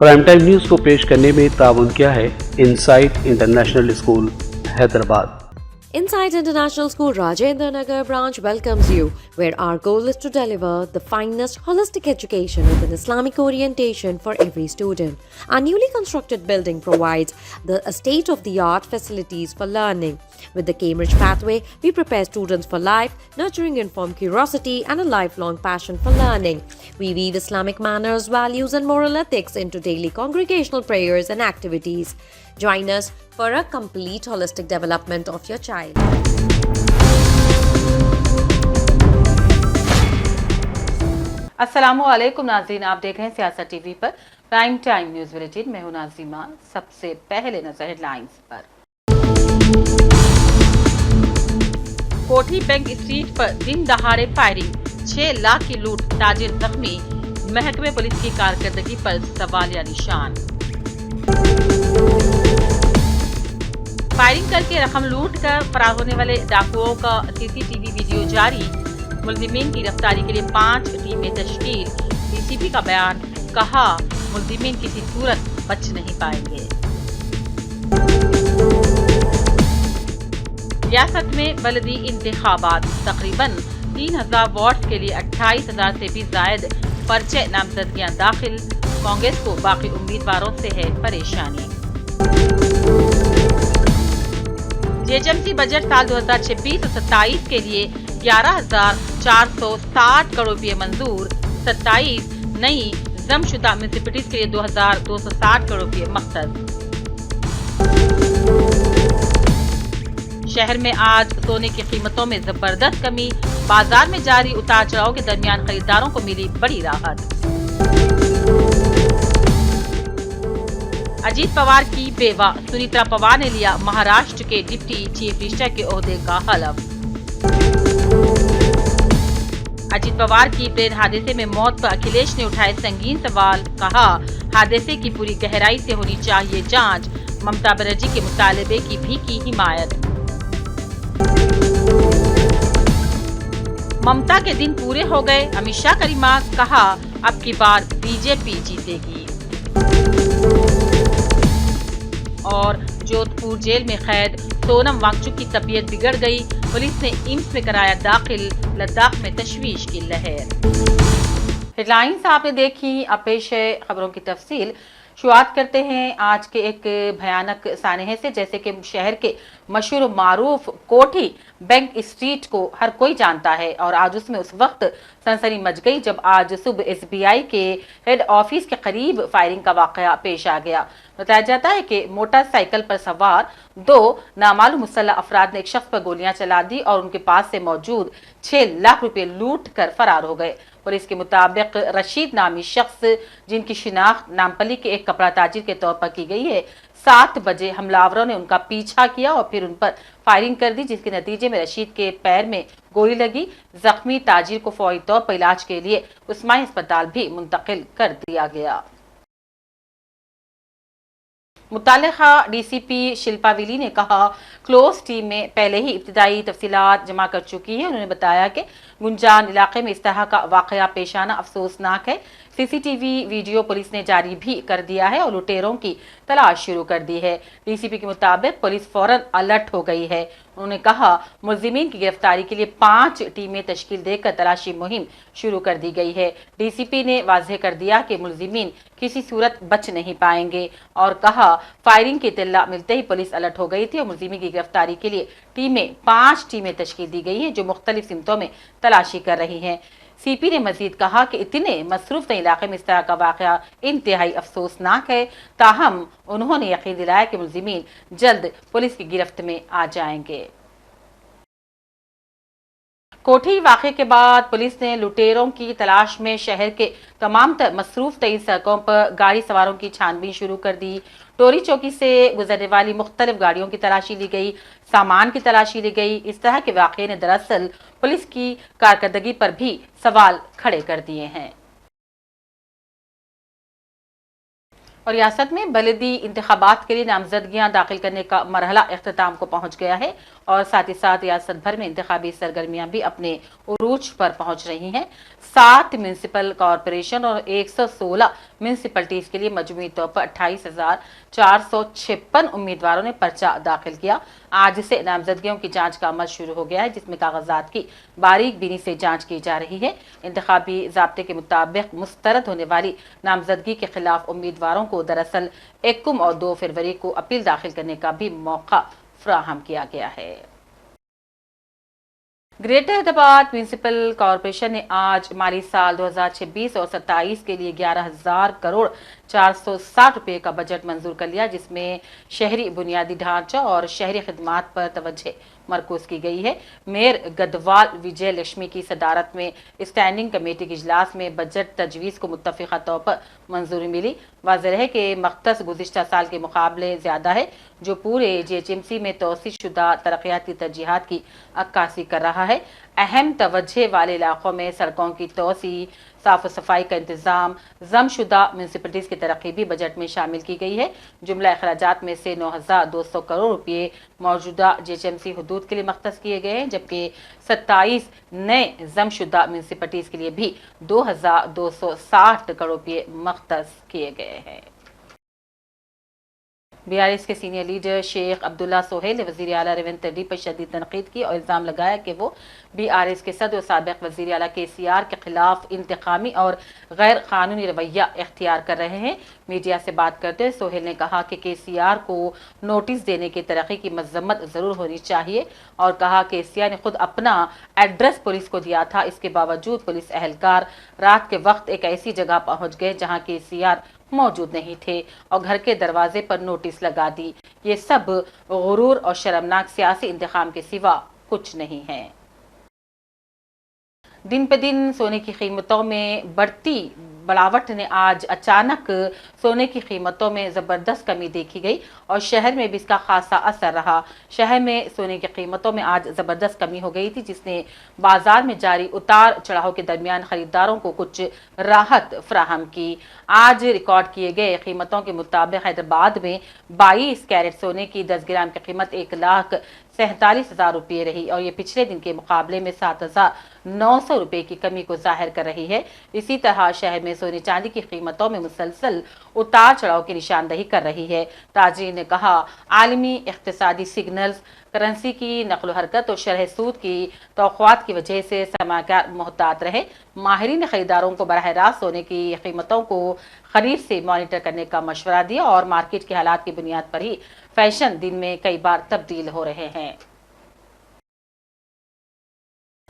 Prime time news को पेश करने में ताउन किया है insight international school Hyderabad. Insight International School Rajendra Nagar branch welcomes you, where our goal is to deliver the finest holistic education with an Islamic orientation for every student. Our newly constructed building provides the state-of-the-art facilities for learning. With the Cambridge pathway, we prepare students for life, nurturing informed curiosity and a lifelong passion for learning. We weave Islamic manners, values, and moral ethics into daily congregational prayers and activities. Join us for a complete holistic development of your child. अस्सलामुअलैकुम नाज़रीन, आप देख रहे हैं सियासत TV पर prime time news bulletin. मैं हूं नाज़िमा। सबसे पहले नजर हेडलाइंस पर। कोठी बैंक स्ट्रीट पर दिन दहाड़े फायरिंग, 6 लाख की लूट, ताजिर जख्मी, महकमे पुलिस की कारकर्दगी पर सवालिया निशान। फायरिंग करके रकम लूट कर फरार होने वाले डाकुओं का सीसीटीवी वीडियो जारी, मुल्जिमीन की गिरफ्तारी के लिए 5 टीमें तश्कील। डीसीपी का बयान, कहा मुल्जिमीन किसी सूरत बच नहीं पाएंगे। रियासत में बलदी इंतखाबात, तकरीबन 3000 वार्ड के लिए 28,000 से भी जायद पर्चे नामजदगियां दाखिल। कांग्रेस को बाकी उम्मीदवारों से है परेशानी। जेएचएमसी बजट साल 2026-27 के लिए 11,460 करोड़ रुपए मंजूर। 27 नई जमशुदा म्यूनिसिपैलिटीज के लिए 2,260 करोड़ रुपए मख्सस। शहर में आज सोने की कीमतों में जबरदस्त कमी, बाजार में जारी उतार चढ़ाव के दरमियान खरीदारों को मिली बड़ी राहत। अजीत पवार की बेवा सुनीता पवार ने लिया महाराष्ट्र के डिप्टी चीफ मिनिस्टर के ओहदे का हलफ। अजीत पवार की प्लेन हादसे में मौत पर अखिलेश ने उठाए संगीन सवाल, कहा हादसे की पूरी गहराई से होनी चाहिए जांच। ममता बनर्जी के मुतालबे की भी की हिमायत। ममता के दिन पूरे हो गए, अमित शाह की रिमार्क, कहा अब की बार बीजेपी जीतेगी। और जोधपुर जेल में कैद सोनम वांगचुक की तबीयत बिगड़ गई, पुलिस ने एम्स में कराया दाखिल। लद्दाख में तशवीश की लहर। हेडलाइंस आपने देखी, अब पेश है खबरों की तफसील। शुरुआत करते हैं आज के एक भयानक सानहे से। जैसे कि शहर के मशहूर मारूफ कोठी बैंक स्ट्रीट को हर कोई जानता है और आज उसमें उस वक्त सनसनी मच गई जब आज सुबह एसबीआई के हेड ऑफिस के करीब फायरिंग का वाकया पेश आ गया। बताया जाता है कि मोटरसाइकिल पर सवार 2 नामालूम मुसल्लह अफराद ने एक शख्स पर गोलियां चला दी और उनके पास से मौजूद 6 लाख रुपए लूट कर फरार हो गए। पुलिस के मुताबिक रशीद नामी शख्स, जिनकी शिनाख्त नामपल्ली के एक कपड़ा ताजिर के तौर पर की गई है, 7 बजे हमलावरों ने उनका पीछा किया और फिर उन पर फायरिंग कर दी, जिसके नतीजे में रशीद के पैर में गोली लगी। जख्मी ताजिर को फौरी तौर पर इलाज के लिए उस्मानी अस्पताल भी मुंतकिल कर दिया गया। मुतालिका डीसीपी शिल्पा विली ने कहा क्लोज टीम में पहले ही इब्तिदाई तफसीलात जमा कर चुकी है। उन्होंने बताया कि गुंजान इलाके में इस तरह का वाकया पेश आना अफसोसनाक है। सीसीटीवी वीडियो पुलिस ने जारी भी कर दिया है और लुटेरों की तलाश शुरू कर दी है। डीसीपी के मुताबिक पुलिस फौरन अलर्ट हो गई है। उन्होंने कहा मुल्जिमीन की गिरफ्तारी के लिए 5 टीमें तश्कील देकर तलाशी मुहिम शुरू कर दी गई है। डीसीपी ने वाज़ेह कर दिया कि मुल्जिमीन किसी सूरत बच नहीं पाएंगे और कहा फायरिंग की इत्तला मिलते ही पुलिस अलर्ट हो गई थी और मुल्जिमीन की गिरफ्तारी के लिए 5 टीमें तश्कील दी गई हैं जो मुख्तलिफ सिमतों में तलाशी कर रही हैं। सीपी ने मजीद कहा कि इतने मसरूफ इलाके में इस तरह का वाकया इंतहाई अफसोसनाक है, ताहम उन्होंने यकीन दिलाया कि मुल्जिमीन जल्द पुलिस की गिरफ्त में आ जाएंगे। कोठी वाक़े के बाद पुलिस ने लुटेरों की तलाश में शहर के तमाम मसरूफ तरीन सड़कों पर गाड़ी सवारों की छानबीन शुरू कर दी। टोरी चौकी से गुजरने वाली मुख्तलिफ गाड़ियों की तलाशी ली गई, सामान की तलाशी ली गई। इस तरह के वाक़े ने दरअसल पुलिस की कारकर्दगी पर भी सवाल खड़े कर दिए हैं। और रियासत में बलदी इंतखाबात के लिए नामजदगियां दाखिल करने का मरहला इख्तिताम को पहुंच गया है। और साथ ही साथ रियासत भर में इंतखाबी सरगर्मियां भी अपने उरूज पर पहुंच रही हैं। 7 म्यूनिसिपल कॉरपोरेशन और 116 म्यूनिसिपलिटीज के लिए मजमूई तौर पर 28,456 उम्मीदवारों ने पर्चा दाखिल किया। आज से नामजदगियों की जांच का अमल शुरू हो गया है, जिसमें कागजात की बारीक बीनी से जांच की जा रही है। इंतखाबी ज़ाब्ते के मुताबिक मुस्तरद होने वाली नामजदगी के खिलाफ उम्मीदवारों को दरअसल 1 और 2 फरवरी को अपील दाखिल करने का भी मौका फराहम किया गया है। ग्रेटर हैदराबाद म्यूनिसिपल कॉरपोरेशन ने आज माली साल 2026 और 27 के लिए 11,000 करोड़ 460 रुपए का बजट मंजूर कर लिया, जिसमें शहरी बुनियादी ढांचा और शहरी खिदमात पर तवज्जो मरकूज की गई है। मेयर गदवाल विजय लक्ष्मी की सदारत में स्टैंडिंग कमेटी के इजलास में बजट तजवीज़ को मुत्तफ़िक़ा तौर पर मंजूरी मिली। वाज़ेह है कि मख्तस गुज़िश्ता साल के मुकाबले ज़्यादा है, जो पूरे GHMC में तोसी शुदा तरक्याती तरजीहात की अक्कासी कर रहा है। अहम तवज्जो वाले इलाकों में सड़कों की तोसी, साफ सफाई का इंतजाम, जमशुदा म्यूनसिपलिटीज की तरक्की भी बजट में शामिल की गई है। जुमला अखराजात में से 9,200 करोड़ रुपये मौजूदा GHMC हुदूद के लिए मख्तस किए गए हैं, जबकि 27 नए जमशुदा म्यूनसिपलिटीज के लिए भी 2,260 करोड़ रुपये मख्तस किए गए हैं। BRS के सीनियर लीडर शेख अब्दुल्ला सोहेल ने वज़ीर आला रेवंत रेड्डी पर शदीद तनकीद की और इल्ज़ाम लगाया कि वो BRS के सदर और साबिक़ वज़ीर आला KCR के खिलाफ इंतकामी और गैर कानूनी रवैया इख्तियार कर रहे हैं। मीडिया से बात करते हुए सोहेल ने कहा कि KCR को नोटिस देने की तरक्की की मजम्मत ज़रूर होनी चाहिए और कहा KCR ने खुद अपना एड्रेस पुलिस को दिया था। इसके बावजूद पुलिस एहलकार रात के वक्त एक ऐसी जगह पहुँच गए जहाँ KCR मौजूद नहीं थे और घर के दरवाजे पर नोटिस लगा दी। ये सब गुरूर और शर्मनाक सियासी इंतकाम के सिवा कुछ नहीं है। दिन पे दिन सोने की कीमतों में बढ़ती बढ़ावट ने आज अचानक सोने की कीमतों में ज़बरदस्त कमी देखी गई और शहर में भी इसका खासा असर रहा। शहर में सोने की कीमतों में आज ज़बरदस्त कमी हो गई थी, जिसने बाजार में जारी उतार चढ़ाव के दरमियान खरीदारों को कुछ राहत फराहम की। आज रिकॉर्ड किए गए कीमतों के मुताबिक हैदराबाद में 22 कैरेट सोने की 10 ग्राम की कीमत 1,47,000 रुपये रही और ये पिछले दिन के मुकाबले में 7,900 रुपये की कमी को जाहिर कर रही है। इसी तरह शहर में सोने चांदी की कीमतों में मुसलसल उतार चढ़ाव की निशानदही कर रही है। ताजरीन ने कहा, आलमी इक्तिसादी सिग्नल्स, करेंसी की नकलो हरकत और शरह सूद की तौक़ुआत की वजह से सरमाकार मोहतात रहे। माहिरीन ने खरीदारों को बराह रास्त सोने की कीमतों को करीब से मॉनिटर करने का मशवरा दिया और मार्केट के हालात की बुनियाद पर ही फैशन दिन में कई बार तब्दील हो रहे हैं।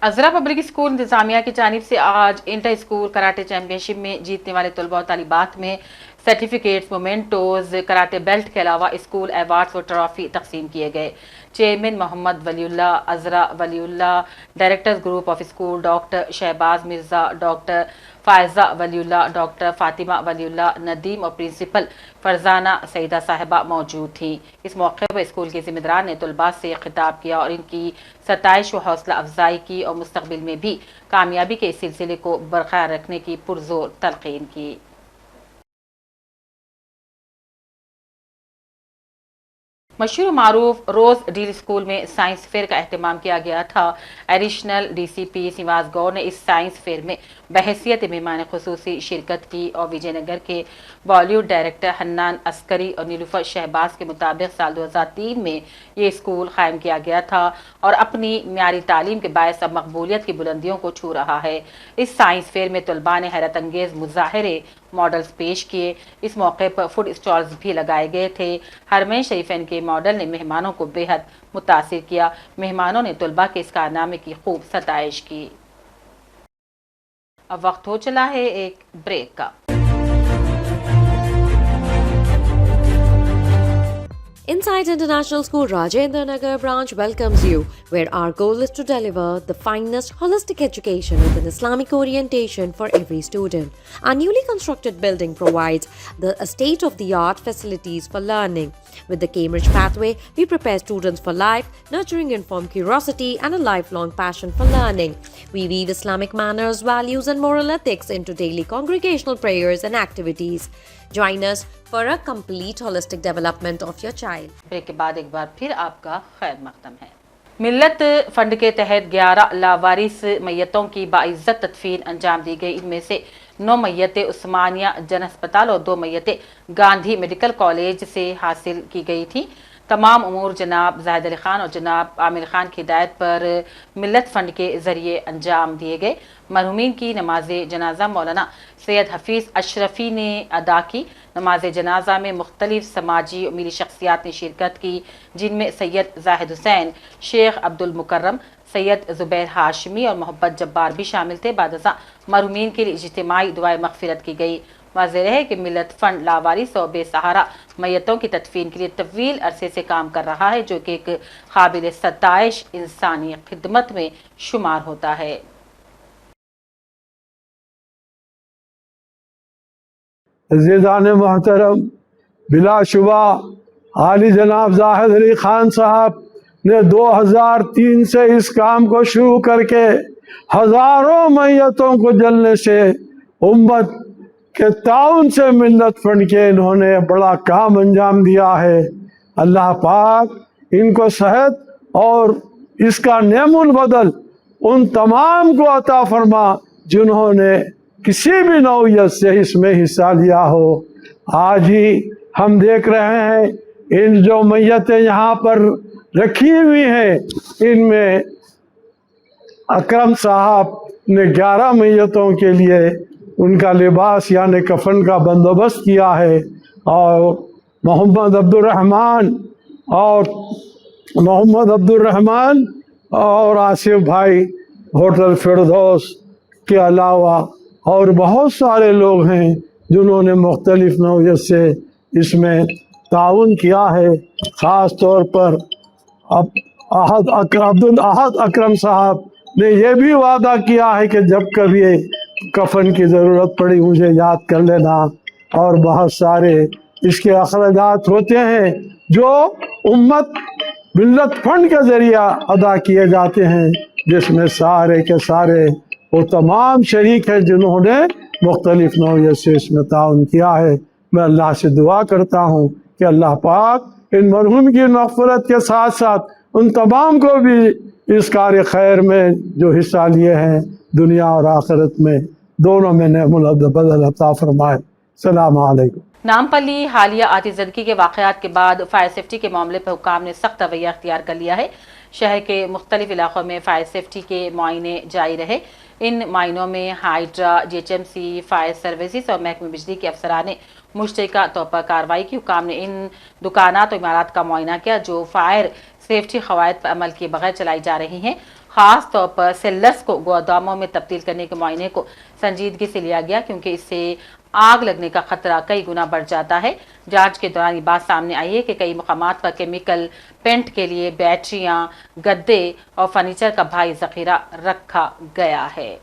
अजरा पब्लिक स्कूल इंतजामिया की जानिब से आज इंटर स्कूल कराटे चैंपियनशिप में जीतने वाले तलबा और तालिबात में सर्टिफिकेट्स, मोमेंटोज, कराटे बेल्ट के अलावा स्कूल अवार्ड्स और ट्रॉफी तकसीम किए गए। Chairman Mohammad Waliullah, Azra Waliullah, directors group of school doctor Shahbaz Mirza, doctor Faiza Waliullah, doctor Fatima Waliullah Nadeem और प्रिंसिपल फरजाना सईदा साहिबा मौजूद थी। इस मौके पर स्कूल के जिम्मेदार ने तलबा से खिताब किया और इनकी सताइश व हौसला अफजाई की और मुस्तकबिल में भी कामयाबी के इस सिलसिले को बरकरार रखने की पुरजोर तलकीन की। मशहूर मारूफ रोज डील स्कूल में साइंस फेयर का एहतमाम किया गया था। एडिशनल DCP निवास गौर ने इस साइंस फेयर में बहैसियत मेहमान खुसूसी शिरकत की और विजयनगर के बॉलीवुड डायरेक्टर हन्नान अस्करी और नीलूफर शहबाज के मुताबिक साल 2003 में ये स्कूल कायम किया गया था और अपनी म्यारी तालीम के बायस अब मकबूलियत की बुलंदियों को छू रहा है। इस साइंस फेयर में तलबा ने हैरत अंगेज मुजाहरे मॉडल्स पेश किए। इस मौके पर फूड स्टॉल्स भी लगाए गए थे। हरमैन शरीफैन के मॉडल ने मेहमानों को बेहद मुतासिर किया। मेहमानों ने तलबा के इस कारनामे की खूब सताइश की। अब वक्त हो चला है एक ब्रेक का। Insight International School Rajendra Nagar branch welcomes you, where our goal is to deliver the finest holistic education with an Islamic orientation for every student. Our newly constructed building provides the state-of-the-art facilities for learning. With the Cambridge pathway, we prepare students for life, nurturing informed curiosity and a lifelong passion for learning. We weave Islamic manners, values and moral ethics into daily congregational prayers and activities. Join us for a complete holistic development of your child. Break के बाद एक बार फिर आपका खैर मकदम है। मिल्लत fund के तहत 11 लावारिस मैयतों की बाइज्जत तदफीन अंजाम दी गई। इनमें से 9 मैयतें उस्मानिया जन अस्पताल और 2 मैयतें गांधी मेडिकल कॉलेज से हासिल की गई थी। तमाम उमूर जनाब जाहिद अली खान और जनाब आमिर खान की हिदायत पर मिल्लत फ़ंड के ज़रिए अंजाम दिए गए। मरहूमीन की नमाज जनाजा मौलाना सैयद हफीज़ अशरफी ने अदा की। नमाज जनाजा में मुख्तलिफ समाजी और मीरी शख्सियात ने शिरकत की, जिनमें सैयद जाहिद हुसैन, शेख अब्दुल मुकर्रम, सैयद ज़ुबैर हाशमी और मोहब्बत जब्बार भी शामिल थे। बादशाह मरहूमीन के लिए इज्तिमाई दुआए मग़फ़िरत की गई। वाज़ेह है कि मिल्लत फ़ंड लावारिस और बेसहारा मैयतों की तदफीन के लिए तवील अरसे से काम कर रहा है, जो कि एक काबिल सताइश इंसानी खिदमत में शुमार होता है। अज़ीज़ान मोहतरम, बिलाशुबा आली जनाब जाहिद अली खान साहब ने 2003 से इस काम को शुरू करके हज़ारों मैयतों को जलने से उम्मत के ताउन से मिल्लत फंड के इन्होंने बड़ा काम अंजाम दिया है। अल्लाह पाक इनको सेहत और इसका नेमुल बदल उन तमाम को अता फरमा जिन्होंने किसी भी नौयत से इसमें हिस्सा लिया हो। आज ही हम देख रहे हैं इन जो मैयतें यहाँ पर रखी हुई हैं, इनमें अकरम साहब ने 11 मैयतों के लिए उनका लिबास यानी कफन का बंदोबस्त किया है और मोहम्मद अब्दुर्रहमान और आसिफ भाई होटल फिरदौस के अलावा और बहुत सारे लोग हैं जिन्होंने मुख्तलिफ नौयत से इसमें ताउन किया है। ख़ास तौर पर अब्दुल अहद अकरम साहब ने यह भी वादा किया है कि जब कभी कफन की ज़रूरत पड़ी मुझे याद कर लेना। और बहुत सारे इसके अखराजात होते हैं जो उम्मत मिल्लत फंड के ज़रिया अदा किए जाते हैं, जिसमें सारे के सारे वो तमाम शरीक हैं जिन्होंने मुख्तलिफ नौयत से इसमें ताउन किया है। मैं अल्लाह से दुआ करता हूँ कि अल्लाह पाक इन मरहूम की मग़फ़िरत के साथ साथ उन तमाम को भी इस कार्य खैर में जो हिस्सा लिए हैं दुनिया और आखिरत में दोनों में नेमुल बदल अता फरमाए। सलाम अलैकुम। नामपल्ली हालिया आतिज़दगी के वाक़यात के बाद फायर सेफ्टी के मामले पर हुकाम ने सख्त रवैया अख्तियार कर लिया है। शहर के मुख्तलिफ इलाक़ों में फायर सेफ्टी के मुआयने जारी रहे। इन मायनों में हाइड्रा, GHMC, फायर सर्विसेज और महकमे बिजली के अफसरान ने मुश्तरका तौर पर कार्रवाई की। हुकाम ने इन दुकानात और इमारत का मुआयना किया जो फायर सेफ्टी क़वायद पर अमल किए बगैर चलाई जा रही हैं। ख़ास तौर पर सेल्लर्स को गोदामों में तब्दील करने के मुआयने को संजीदगी से लिया गया, क्योंकि इससे आग लगने का खतरा कई गुना बढ़ जाता है। जांच के दौरान ये बात सामने आई है कि कई मकामात पर केमिकल पेंट के लिए बैटरियां, गद्दे और फर्नीचर का भारी ज़ख़ीरा रखा गया है।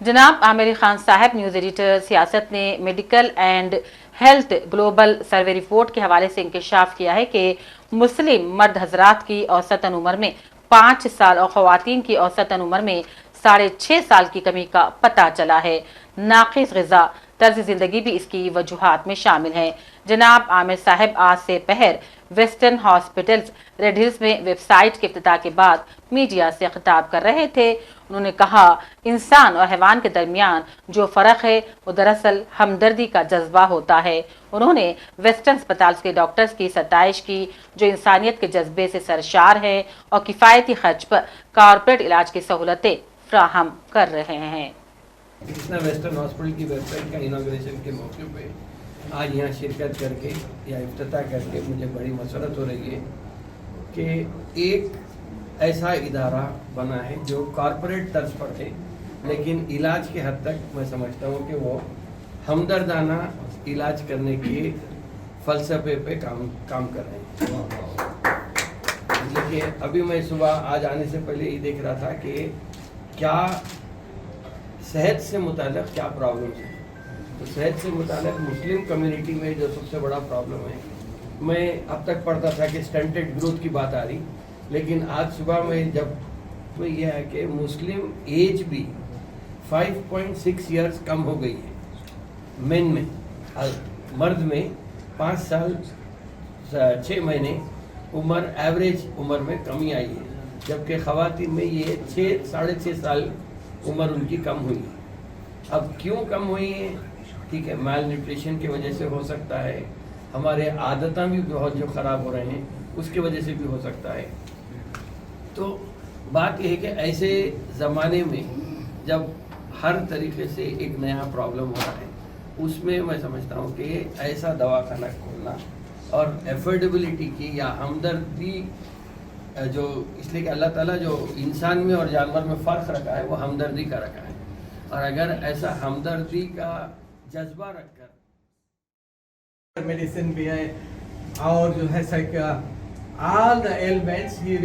जनाब आमिर खान साहब न्यूज़ एडिटर सियासत ने medical and health global survey report के हवाले से इंकशाफ किया है कि मुस्लिम मर्द हजरात की औसतन उम्र में 5 साल और ख़वातीन की औसतन उम्र में 6.5 साल की कमी का पता चला है। नाक़िस ग़िज़ा, तर्ज ज़िंदगी भी इसकी वजूहात में शामिल हैं। जनाब आमिर साहब आज से पहर वेस्टर्न हॉस्पिटल्स रेड हिल्स में वेबसाइट के इफ्तिताह के बाद मीडिया से खिताब कर रहे थे। उन्होंने कहा, इंसान और हैवान के दरमियान जो फ़र्क है वो दरअसल हमदर्दी का जज्बा होता है। उन्होंने वेस्टर्न अस्पताल के डॉक्टर्स की सताइश की जो इंसानियत के जज्बे से सरशार है और किफ़ायती खर्च पर कारपोरेट इलाज की सहूलतें फ्राहम कर रहे हैं। कृष्णा वेस्टर्न हॉस्पिटल की वेबसाइट का इनॉग्रेशन के मौके पे आज यहाँ शिरकत करके या इफ्तिताह करके मुझे बड़ी मसरत हो रही है कि एक ऐसा इदारा बना है जो कॉरपोरेट तर्ज पर है, लेकिन इलाज के हद तक मैं समझता हूँ कि वो हमदर्दाना इलाज करने के फ़लसफ़े पे काम कर रहे हैं। देखिए, अभी मैं सुबह आज आने से पहले ये देख रहा था कि क्या सेहत से मुताल्लिक़ क्या प्रॉब्लम्स हैं। तो सेहत से मुताल्लिक़ मुस्लिम कम्युनिटी में जो सबसे बड़ा प्रॉब्लम है, मैं अब तक पढ़ता था कि स्टंटेड ग्रोथ की बात आ रही, लेकिन आज सुबह में जब तो यह है कि मुस्लिम एज भी 5.6 ईयर्स कम हो गई है मेन में। मर्द में 5 साल 6 महीने उम्र एवरेज उम्र में कमी आई है, जबकि ख़वातीन में ये 6-6.5 साल उम्र उनकी कम हुई है। अब क्यों कम हुई है? ठीक है, माल न्यूट्रिशन की वजह से हो सकता है, हमारे आदतें भी बहुत जो ख़राब हो रहे हैं उसकी वजह से भी हो सकता है। तो बात यह है कि ऐसे ज़माने में जब हर तरीके से एक नया प्रॉब्लम हो रहा है, उसमें मैं समझता हूँ कि ऐसा दवाखाना खोलना और एफोर्डेबिलिटी की या हमदर्दी जो, इसलिए कि अल्लाह ताला जो इंसान में और जानवर में फ़र्क रखा है वो हमदर्दी का रखा है, और अगर ऐसा हमदर्दी का जज्बा रखकर मेडिसिन भी है और जो है all the elements he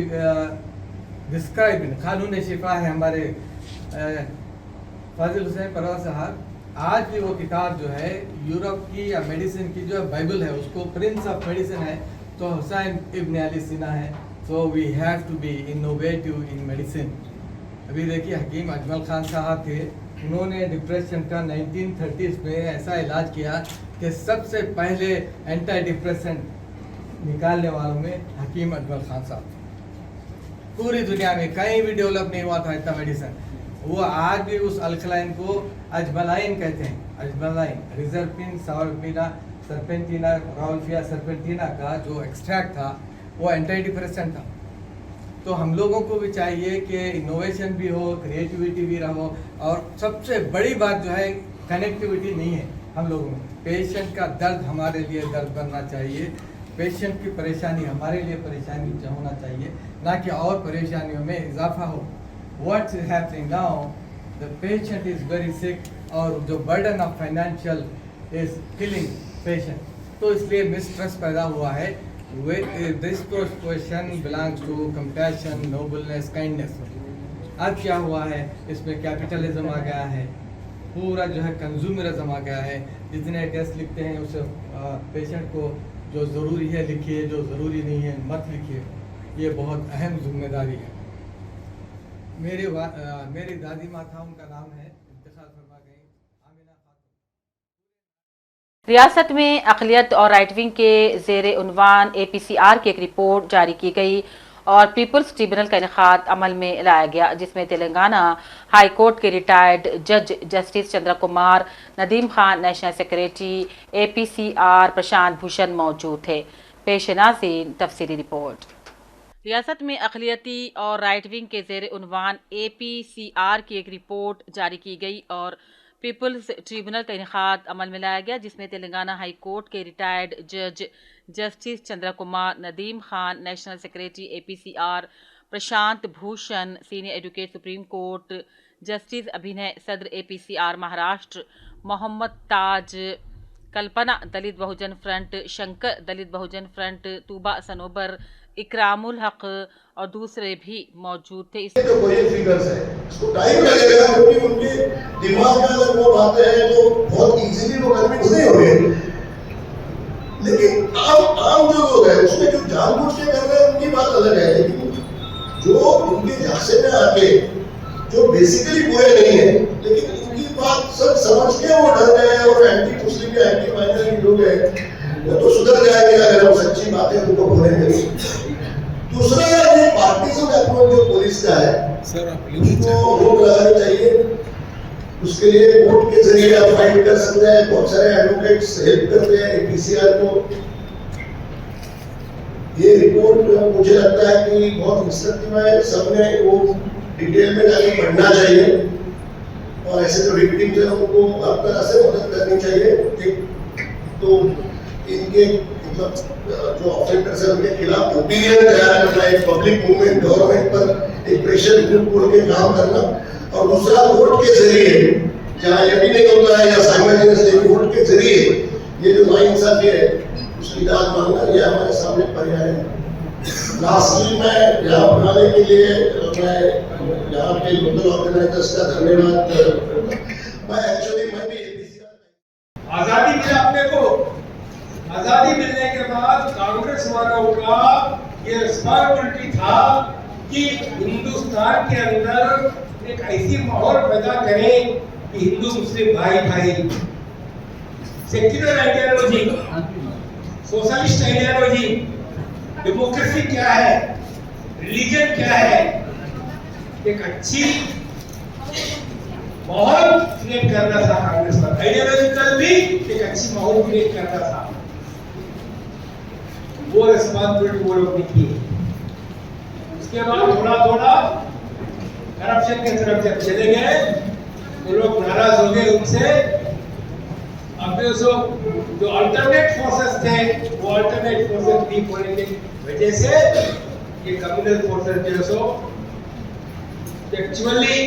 describe in कानून शिफा है हमारे फाजिल हुसैन परवा साहब। आज भी वो किताब जो है यूरोप की या मेडिसिन की जो बाइबल है, उसको प्रिंस ऑफ मेडिसिन है तो हुसैन इब्न अली सिना है। So we have to be innovative in medicine. अभी देखिए हकीम अजमल खान साहब थे, उन्होंने डिप्रेशन का 1930s में ऐसा इलाज किया कि सबसे पहले एंटी डिप्रेसेंट निकालने वालों में हकीम अजमल खान साहब थे। पूरी दुनिया में कहीं भी डेवलप नहीं हुआ था इतना मेडिसिन। वो आज भी उस अल्कलाइन को अजमलाइन कहते हैं, अजमलाइन रिजर्पिन सावरपिना सरपेंटिना राउल्फिया सरपेंटिना का जो एक्सट्रैक्ट था वो एंटी डिप्रेसेंट था। तो हम लोगों को भी चाहिए कि इनोवेशन भी हो, क्रिएटिविटी भी रहो, और सबसे बड़ी बात जो है कनेक्टिविटी नहीं है हम लोगों में। पेशेंट का दर्द हमारे लिए दर्द बनना चाहिए, पेशेंट की परेशानी हमारे लिए परेशानी होना चाहिए, ना कि और परेशानियों में इजाफा हो। What's happening now? The patient is very sick और जो burden of financial is killing patient। तो इसलिए mistrust पैदा हुआ है। This question belongs to compassion, nobleness, kindness। अब क्या हुआ है, इसमें कैपिटलिज्म आ गया है, पूरा जो है कंज्यूमरिज्म आ गया है। जितने टेस्ट लिखते हैं उसे पेशेंट को जो ज़रूरी है लिखिए, जो ज़रूरी नहीं है मत लिखिए। ये बहुत अहम जिम्मेदारी है। मेरी दादी माँ था, उनका नाम है इंतकाल फरमा गई, आमिना खातून। रियासत में अक़लियत और राइट विंग के ज़ेर उन्वान APCR की एक रिपोर्ट जारी की गई और पीपल्स ट्रिब्यूनल का इनेकाद अमल में लाया गया, जिसमें तेलंगाना हाई कोर्ट के रिटायर्ड जज justice Chandra Kumar, Nadeem Khan national secretary, APCR Prashant Bhushan मौजूद थे। पेश नाज़रीन तफसीली रिपोर्ट। रियासत में अक़लियती और राइट विंग के ज़ेर उन्वान APCR की एक रिपोर्ट जारी की गई और पीपल्स ट्रिब्यूनल का इनेकाद अमल में लाया गया, जिसमें तेलंगाना हाई कोर्ट के रिटायर्ड जज justice Chandra Kumar, Nadeem Khan national secretary APCR Prashant Bhushan, senior advocate supreme court justice Abhinay सदर APCR Maharashtra, Mohammad Taj, Kalpana Dalit Bahujan front, Shankar Dalit Bahujan front, Tooba Sanobar, Ikramul Haq और दूसरे भी मौजूद थे। तो कोई फिगर्स है, इसको टाइम लगेगा क्योंकि उनके दिमाग में अगर वो बातें हैं तो बहुत इजीली वो कन्विंस नहीं होंगे। लेकिन आम जो लोग हैं उसमें जो जानबूझ के कर रहे हैं उनकी बात अलग है, लेकिन जो उनके झांसे में आके जो बेसिकली बुरे नहीं है लेकिन उनकी बात सब समझ के वो डर गए और एंटी मुस्लिम या एंटी माइनॉरिटी लोग हैं वो तो सुधर जाएंगे अगर हम सच्ची बातें उनको बोलेंगे। दूसरा ये पार्टीजन अप्रोच जो पुलिस का है उसको रोक लगानी चाहिए। उसके लिए कोर्ट के जरिए आप फाइट कर सकते हैं, बहुत सारे एडवोकेट्स हेल्प करते हैं APCR को। ये रिपोर्ट मुझे लगता है कि बहुत इंस्ट्रक्टिव है, सबने वो डिटेल में जाके पढ़ना चाहिए और ऐसे जो विक्टिम है उनको हर तरह से मदद करनी चाहिए। तो इनके मतलब जो ऑफेंडर्स है उनके खिलाफ ओपिनियन तैयार करना, एक पब्लिक मूवमेंट गवर्नमेंट पर एक प्रेशर ग्रुप खोल के काम करना, और दूसरा कोर्ट के जरिए जहाँ ये भी नहीं होता है या साइमल्टेनियसली कोर्ट के जरिए ये जो नाइंसाफी है उसकी दाद मांगना, ये हमारे सामने पर्याय है। लास्टली मैं यहाँ बनाने के लिए मैं यहाँ के लोकल ऑर्गेनाइजर्स का धन्यवाद करता। मैं भी आजादी मिला अपने को, आजादी मिलने के बाद कांग्रेस वालों का ये रिस्पॉन्सिबिलिटी था कि हिंदुस्तान के अंदर एक ऐसी माहौल पैदा करें कि हिंदू मुस्लिम भाई भाई, secular ideology, socialist ideology, democracy क्या है, रिलीजन क्या है, एक अच्छी माहौल क्रिएट करना था कांग्रेस का। आइडियोलॉजिकल भी एक अच्छी माहौल क्रिएट करना था, वो रिस्पॉन्सिबिलिटी वो लोग ने की। उसके बाद थोड़ा थोड़ा करप्शन की तरफ जब चले गए, वो लोग नाराज हो गए उनसे। अब जो अल्टरनेट फोर्सेस थे, वो अल्टरनेट फोर्सेस वीक होने की वजह से ये कम्युनल फोर्सेस जो सो एक्चुअली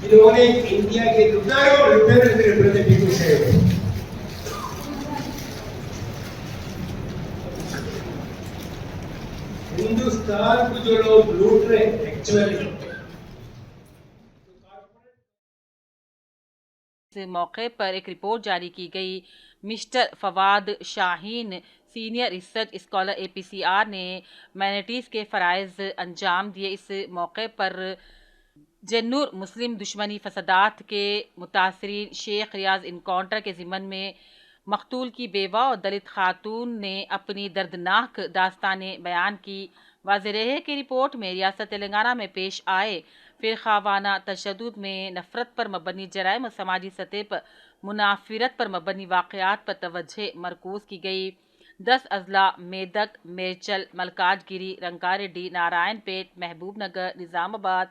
जिन्होंने इंडिया के रिप्रेजेंटेटिव से हिंदुस्तान को जो लोग लूट रहे एक्चुअली। इस मौके पर एक रिपोर्ट जारी की गई। Mister Fawad Shaheen, senior research scholar APCR ने मैनिटीज़ के फ़राइज़ अंजाम दिए। इस मौके पर जन्नूर मुस्लिम दुश्मनी फसादात के मुतासरीन शेख रियाज इनकाउंटर के ज़िमन में मकतूल की बेवा और दलित खातून ने अपनी दर्दनाक दास्तानें बयान की। वाज़ेह है कि रिपोर्ट में रियासत तेलंगाना में पेश आए फ़िरक़ावाना तशद्दुद में नफ़रत पर मबनी जराइम और समाजी सतह पर मुनाफिरत पर मबनी वाक़यात पर तवज्जो मरकूज़ की गई। 10 अजला मेदक, मेरचल, मलकाजगिरी, रंगारेड्डी, नारायणपेट, महबूब नगर, निज़ामाबाद,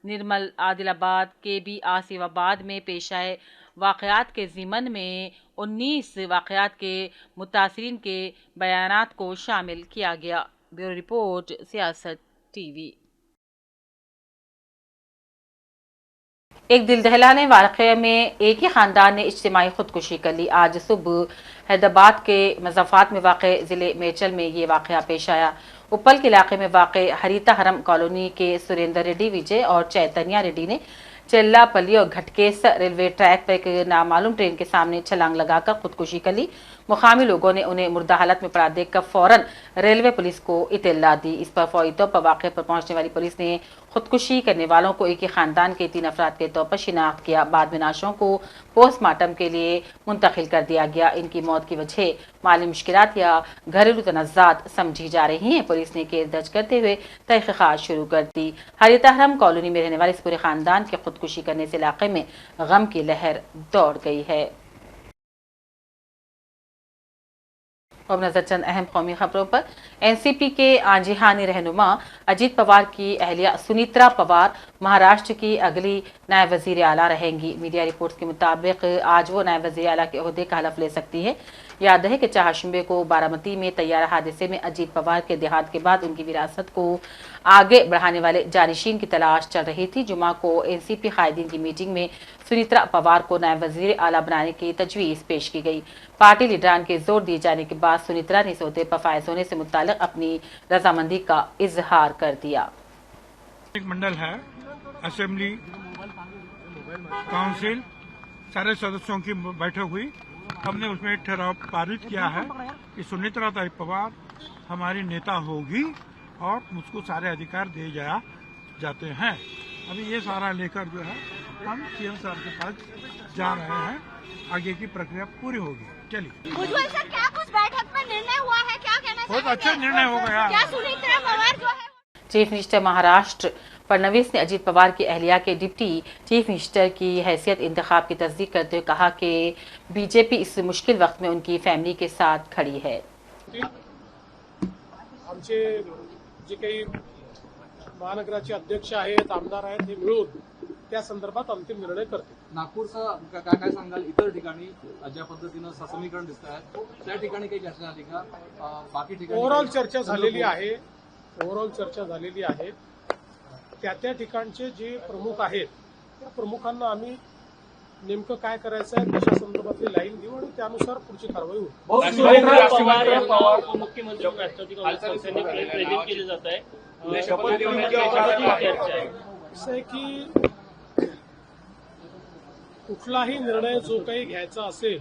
निर्मल, आदिलाबाद, KB, आसिफाबाद में पेश आए वाक़यात के ज़िमन में 19 वाक़यात के मुतासरीन के बयानात को शामिल किया गया। ब्यूरो रिपोर्ट, सियासत TV। एक दिल दहलाने वाक़े में एक ही ख़ानदान ने इज्तिमाई खुदकुशी कर ली। आज सुबह हैदराबाद के मज़ाफ़ात में वाक़े ज़िले मेचल में ये वाक़या पेश आया। उपल के इलाके में वाक़े हरिता हरम कॉलोनी के सुरेंद्र रेड्डी, विजय और चैतन्या रेड्डी ने चेल्लापल्ली और घटकेस रेलवे ट्रैक पर एक नामालूम ट्रेन के सामने छलांग लगाकर खुदकुशी कर ली। मुकामी लोगों ने उन्हें मुर्दा हालत में पड़ा देखकर फौरन रेलवे पुलिस को इत्तला दी। इस पर फौरी तौर पर वाक़े पर पहुंचने वाली पुलिस ने खुदकुशी करने वालों को एक ही खानदान के 3 अफराद के तौर पर शिनाख्त किया। बाद में लाशों को पोस्टमार्टम के लिए मुंतकिल कर दिया गया। इनकी मौत की वजह माली मुश्किलात या घरेलू तनाज़ात समझी जा रही हैं। पुलिस ने केस दर्ज करते हुए तहक़ीक़ात शुरू कर दी। हरिता हरम कॉलोनी में रहने वाले इस पूरे खानदान के खुदकुशी करने से इलाके में गम की लहर दौड़ गई है। अब नजर चंद अहम कौमी खबरों पर। NCP के आंजिहानी रहनुमा अजीत पवार की अहलिया सुनीत्रा पवार महाराष्ट्र की अगली नायब वज़ीर आला रहेंगी। मीडिया रिपोर्ट्स के मुताबिक आज वो नायब वज़ीर आला के ओहदे का हलफ ले सकती है। याद है कि चाहशुंबे को बारामती में तैयार हादसे में अजीत पवार के देहांत के बाद उनकी विरासत को आगे बढ़ाने वाले जानिशीन की तलाश चल रही थी। जुमा को NCP कायदीन की मीटिंग में सुनीत्रा पवार को नायब वज़ीर आला बनाने की तजवीज़ पेश की गई। पार्टी लीडरान के जोर दिए जाने के बाद सुनीत्रा ने इस ओहदे पर फायज होने से मुताल्लिक अपनी रजामंदी का इजहार कर दिया। एक मंडल है, असेंबली काउंसिल, सारे सदस्यों की बैठक हुई। हमने उसमें एक ठहराव पारित किया है कि सुनीत्रा पवार हमारी नेता होगी और मुझको सारे अधिकार दिए जाते हैं। अभी ये सारा लेकर जो है हम CM साहब के पास जा रहे हैं, आगे की प्रक्रिया पूरी होगी। चलिए। उज्ज्वल सर, क्या कुछ बैठक में निर्णय हुआ है, क्या कहना बहुत अच्छा निर्णय हो गया। क्या सुनीत्रा पवार जो है चीफ मिनिस्टर महाराष्ट्र फडणवीस ने अजीत पवार की अहलिया के डिप्टी चीफ मिनिस्टर की हैसियत इंतखाब की तस्दीक करते हुए कहा कि बीजेपी इस मुश्किल वक्त में उनकी फैमिली के साथ खड़ी है। आमचे जे काही महानगराचे अध्यक्ष आहेत, आमदार आहेत, हे मिळून त्या संदर्भात अंतिम निर्णय करतील। नागपूरचा काय सांगाल, इतर ठिकाणी ज्या पद्धतीनं ससमीकरण दिसत आहे त्या ठिकाणी काही चर्चा झाली का? बाकी ठिकाणी ओव्हरऑल चर्चा झालेली आहे। त्या ठिकाणचे जे प्रमुख आहेत त्या प्रमुखांना आम्ही नेमकं काय करायचं आहे त्याच्या संदर्भातली लाईन देऊ आणि त्यानुसार पुढची कारवाई होईल। मुख्यमंत्री राष्ट्रवादी काँग्रेस पक्षाने प्रेझेंट केले जात आहे। असं आहे की कुठलाही निर्णय जो काही घ्यायचा असेल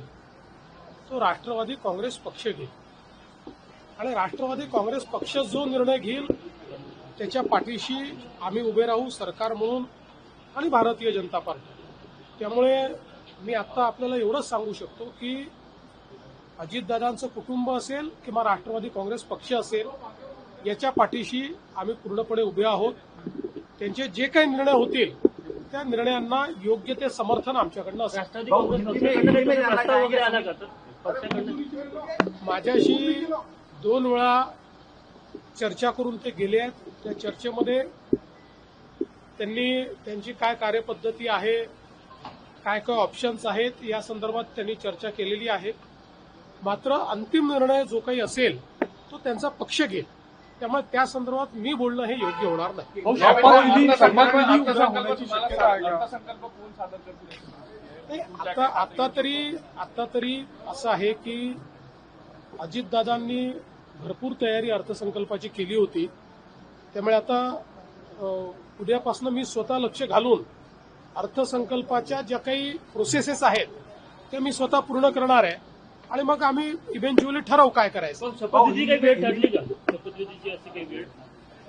तो राष्ट्रवादी काँग्रेस पक्ष घेईल आणि राष्ट्रवादी काँग्रेस पक्ष जो निर्णय घेईल त्याच्या पाठीशी आम्ही उभे राहू, सरकार म्हणून आणि भारतीय जनता पार्टी। त्यामुळे मी आता आपल्याला एवढंच सांगू शकतो की अजितदादांचं कुटुंब असेल किंवा राष्ट्रवादी काँग्रेस पक्ष असेल, याच्या पाठीशी आम्ही पूर्णपणे उभे आहोत. त्यांचे जे काही निर्णय होतील त्या निर्णयांना योग्य ते समर्थन आमच्याकडनं असेल. माझ्याशी 2 वेळा चर्चा करून ते गेले आहेत. त्या चर्चेमध्ये त्यांनी त्यांची काय कार्यपद्धती आहे, काय काय ऑप्शन्स आहेत या संदर्भात त्यांनी चर्चा केलेली आहे. मात्र अंतिम निर्णय जो काही असेल तो त्यांचा पक्ष घेईल. त्यामुळे त्या संदर्भात मी बोलणं हे योग्य होणार नाही. आता तरी असं आहे की अजितदादांनी भरपूर तयारी अर्थसंकल्पाची केली होती. त्यामुळे आता उद्यापासून मी स्वतः लक्ष घालून अर्थसंकल्पाच्या ज्या काही प्रोसेसेस आहेत त्या मी स्वतः पूर्ण करणार आहे आणि मग आम्ही इव्हेंच्युअली ठरवू काय करायचं.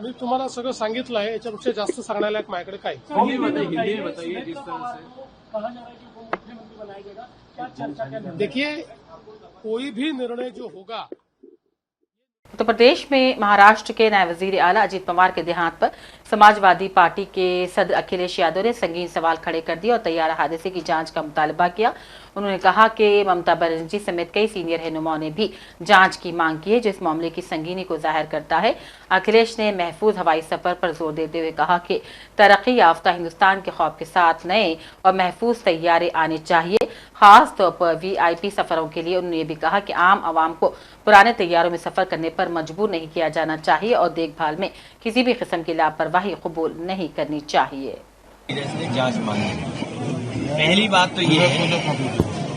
मी तुम्हाला सगळं सांगितलं आहे. याच्यापेक्षा जास्त सांगण्याला माझ्याकडे काय. देखिए, कोई भी निर्णय जो होगा. उत्तर प्रदेश में महाराष्ट्र के नायब वजीर आला अजीत पवार के देहांत पर समाजवादी पार्टी के सदर अखिलेश यादव ने संगीन सवाल खड़े कर दिए और तैयारा हादसे की जांच का मुतालबा किया. उन्होंने कहा कि ममता बनर्जी समेत कई सीनियर रहनुमाओं ने भी जांच की मांग की है, जो इस मामले की संगीनी को जाहिर करता है. अखिलेश ने महफूज हवाई सफर पर जोर देते हुए कहा कि तरक्की याफ्ता हिंदुस्तान के ख्वाब के साथ नए और महफूज तैयारे आने चाहिए, खास तौर पर VIP सफरों के लिए. उन्होंने ये भी कहा कि आम आवाम को पुराने तैयारों में सफर करने पर मजबूर नहीं किया जाना चाहिए और देखभाल में किसी भी किस्म की लापरवाही कबूल नहीं करनी चाहिए. जांच मांगी. पहली बात तो ये है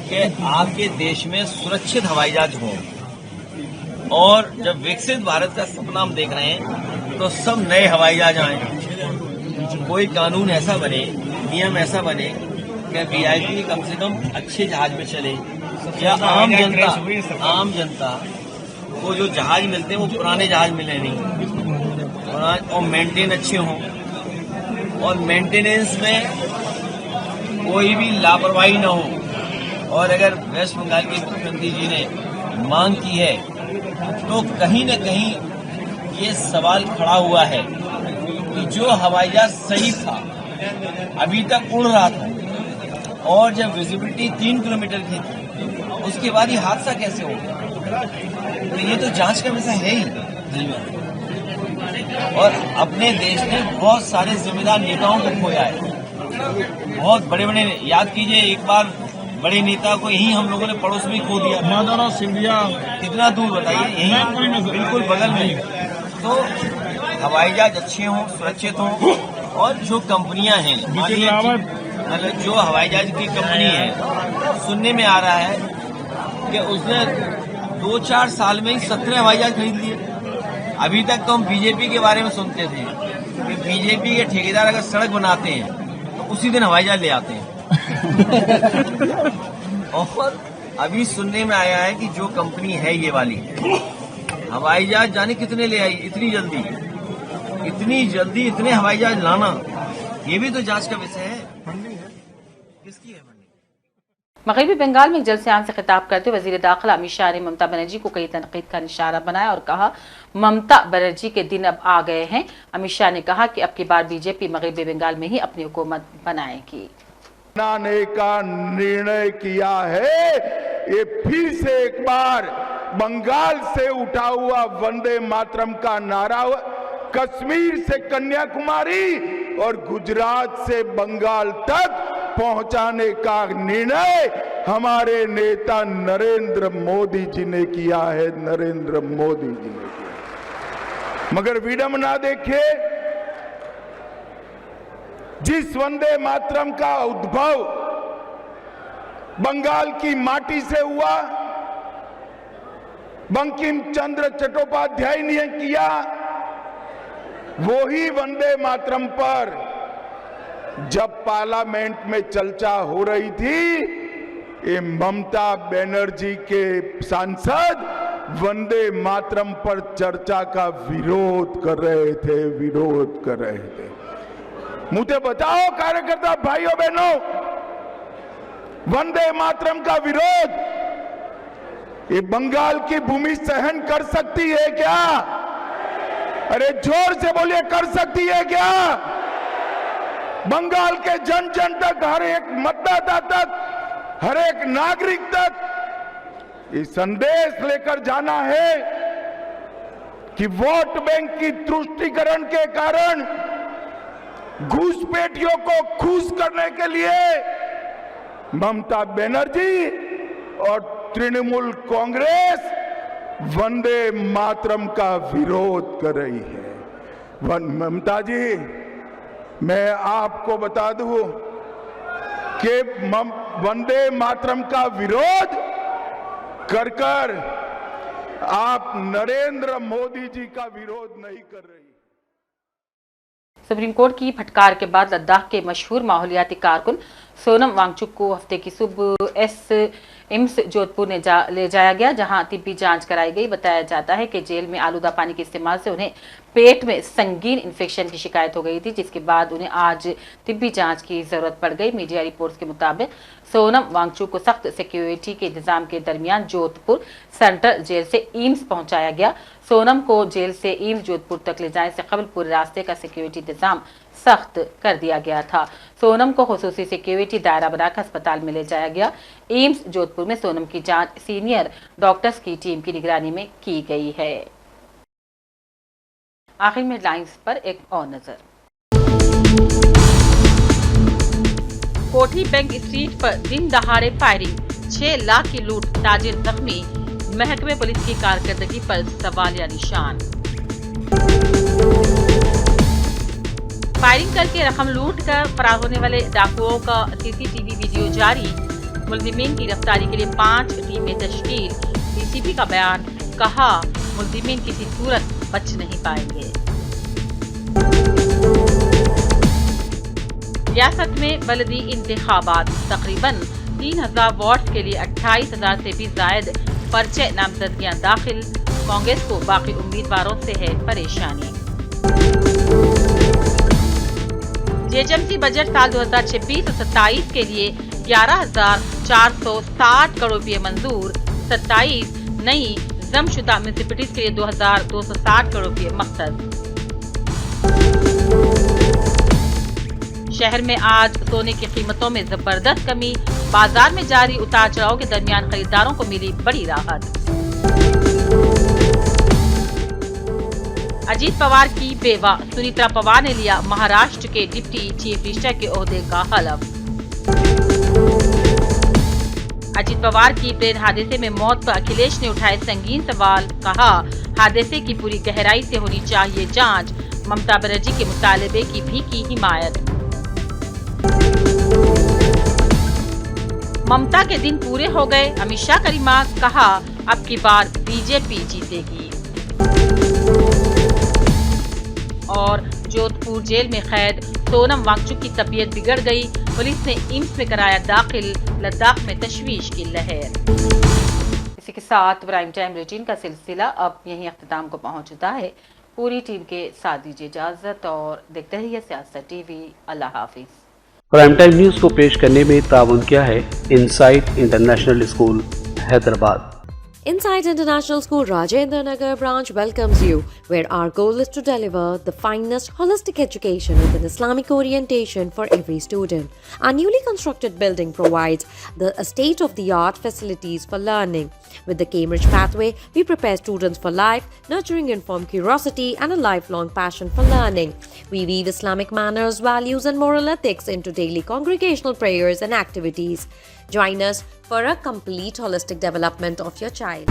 कि आपके देश में सुरक्षित हवाई जहाज हो, और जब विकसित भारत का सपना हम देख रहे हैं तो सब नए हवाई जहाज आए. कोई कानून ऐसा बने, नियम ऐसा बने कि VIP कम से कम अच्छे जहाज में चले, या आम जनता को जो जहाज मिलते हैं वो पुराने जहाज मिले नहीं, और मेंटेन अच्छे हों, और मेंटेनेंस में कोई भी लापरवाही न हो. और अगर वेस्ट बंगाल के मुख्यमंत्री जी ने मांग की है तो कहीं न कहीं ये सवाल खड़ा हुआ है कि जो हवाई जहाज सही था, अभी तक उड़ रहा था, और जब विजिबिलिटी 3 किलोमीटर की थी, उसके बाद ही हादसा कैसे हो गया. तो ये तो जांच का विषय है ही. और अपने देश ने बहुत सारे जिम्मेदार नेताओं को खोया है. बहुत बड़े बड़े, याद कीजिए एक बार बड़े नेता को यही हम लोगों ने पड़ोस में खो दिया. सिंधिया कितना दूर बताइए, यही बिल्कुल बगल में. तो हवाई जहाज अच्छे हों, सुरक्षित हों, और जो कंपनियां हैं, मतलब जो हवाई जहाज की कंपनी है, सुनने में आ रहा है कि उसने 2-4 साल में ही 17 हवाई जहाज खरीद लिए. अभी तक तो हम बीजेपी के बारे में सुनते थे कि बीजेपी के ठेकेदार अगर सड़क बनाते हैं तो उसी दिन हवाई जहाज ले आते हैं. और अभी सुनने में आया है कि जो कंपनी है ये वाली, हवाई जहाज जाने कितने ले आई इतनी जल्दी इतने हवाई जहाज लाना, ये भी तो जांच का विषय है. किसकी है मंडी? मगरबी बंगाल में एक जलसेआम से खिताब करते हुए वजीर दाखिला अमित शाह ने ममता बनर्जी को कई तनकीद का निशाना बनाया और कहा, ममता बनर्जी के दिन अब आ गए हैं. अमित शाह ने कहा कि अब की बार बीजेपी मगरबी बंगाल में ही अपनी हुकूमत बनाएगी. बनाने का निर्णय किया है. ये फिर से एक बार बंगाल से उठा हुआ वंदे मातरम का नारा, कश्मीर से कन्याकुमारी और गुजरात से बंगाल तक पहुंचाने का निर्णय हमारे नेता नरेंद्र मोदी जी ने किया है. नरेंद्र मोदी जी ने किया. मगर विडंबना देखिए, जिस वंदे मातरम का उद्भव बंगाल की माटी से हुआ, बंकिम चंद्र चट्टोपाध्याय ने किया, वो ही वंदे मातरम पर जब पार्लियामेंट में चर्चा हो रही थी, ये ममता बनर्जी के सांसद वंदे मातरम पर चर्चा का विरोध कर रहे थे. मुझे बताओ कार्यकर्ता भाइयों बहनों, वंदे मातरम का विरोध ये बंगाल की भूमि सहन कर सकती है क्या? अरे जोर से बोलिए, कर सकती है क्या? बंगाल के जन जन तक, हर एक मतदाता तक, हर एक नागरिक तक ये संदेश लेकर जाना है कि वोट बैंक की तुष्टीकरण के कारण घुसपैठियों को खुश करने के लिए ममता बनर्जी और तृणमूल कांग्रेस वंदे मातरम का विरोध कर रही है। ममता जी, मैं आपको बता दूं कि वंदे मातरम का विरोध कर कर आप नरेंद्र मोदी जी का विरोध नहीं कर रही। सुप्रीम कोर्ट की फटकार के बाद लद्दाख के मशहूर माहौलियाती कारकुन सोनम वांगचुक को हफ्ते की सुबह एम्स जोधपुर ले जाया गया, जहां तिब्बी जांच कराई गई। बताया जाता है कि जेल में आलूदा पानी के इस्तेमाल से उन्हें पेट में संगीन इन्फेक्शन की शिकायत हो गई थी, जिसके बाद उन्हें आज तिब्बी जांच की जरूरत पड़ गई। मीडिया रिपोर्ट्स के मुताबिक सोनम वांगचुक को सख्त सिक्योरिटी के इंतजाम के दरमियान जोधपुर सेंट्रल जेल से एम्स पहुंचाया गया। सोनम को जेल से एम्स जोधपुर तक ले जाने से कबल पूरे रास्ते का सिक्योरिटी इंतजाम सख्त कर दिया गया था। सोनम को खुसूसी सिक्योरिटी दायरा बनाकर अस्पताल में ले जाया गया। एम्स जोधपुर में सोनम की जांच सीनियर डॉक्टर्स की टीम की निगरानी में की गई है। आखिर में हेडलाइंस पर एक और नजर। कोठी बैंक स्ट्रीट पर दिन दहाड़े फायरिंग, 6 लाख की लूट, ताजिर जख्मी, महकमे पुलिस की कारकर्दगी पर सवालिया निशान। फायरिंग करके रकम लूट कर फरार होने वाले डाकुओं का सीसीटीवी वीडियो जारी। मुलजिमीन की गिरफ्तारी के लिए 5 टीमें तश्कील। डीसीपी का बयान, कहा मुलजिमीन किसी सूरत बच नहीं पाएंगे। रियासत में बलदी इंतखाबात, तकरीबन 3000 वार्ड के लिए 28,000 से भी जायद पर्चे नामजदगियां दाखिल। कांग्रेस को बाकी उम्मीदवारों से है परेशानी। जेएचएमसी बजट साल 2026-27 के लिए 11,460 करोड़ रुपये मंजूर। 27 नई जमशुदा म्यूनिसिपैलिटीज के लिए 2,260 करोड़ रुपये मख्सस। शहर में आज सोने की कीमतों में जबरदस्त कमी। बाजार में जारी उतार चढ़ाव के दरमियान खरीदारों को मिली बड़ी राहत। अजीत पवार की बेवा सुनीता पवार ने लिया महाराष्ट्र के डिप्टी चीफ मिनिस्टर के ओहदे का हलफ। अजीत पवार की प्लेन हादसे में मौत पर अखिलेश ने उठाए संगीन सवाल। कहा हादसे की पूरी गहराई से होनी चाहिए जांच। ममता बनर्जी के मुतालबे की भी की हिमायत। ममता के दिन पूरे हो गए, अमित शाह का रिमार्क। कहा अब की बार बीजेपी जीतेगी। और जोधपुर जेल में कैद सोनम वांगचुक की तबीयत बिगड़ गई, पुलिस ने एम्स में कराया दाखिल। लद्दाख में तशवीश की लहर। इसी के साथ प्राइम टाइम बुलेटिन का सिलसिला अब यहीं अख्ताम को पहुंचता है। पूरी टीम के साथ दीजिए इजाजत और देखते रहिए सियासत टीवी। अल्लाह हाफिज। प्राइम टाइम न्यूज को पेश करने में ताउन किया है insight international school Hyderabad. Insight International School Rajendra Nagar branch welcomes you, where our goal is to deliver the finest holistic education with an Islamic orientation for every student. Our newly constructed building provides the state-of-the-art facilities for learning. With the Cambridge pathway, we prepare students for life, nurturing informed curiosity and a lifelong passion for learning. We weave Islamic manners, values and moral ethics into daily congregational prayers and activities. Join us for a complete holistic development of your child.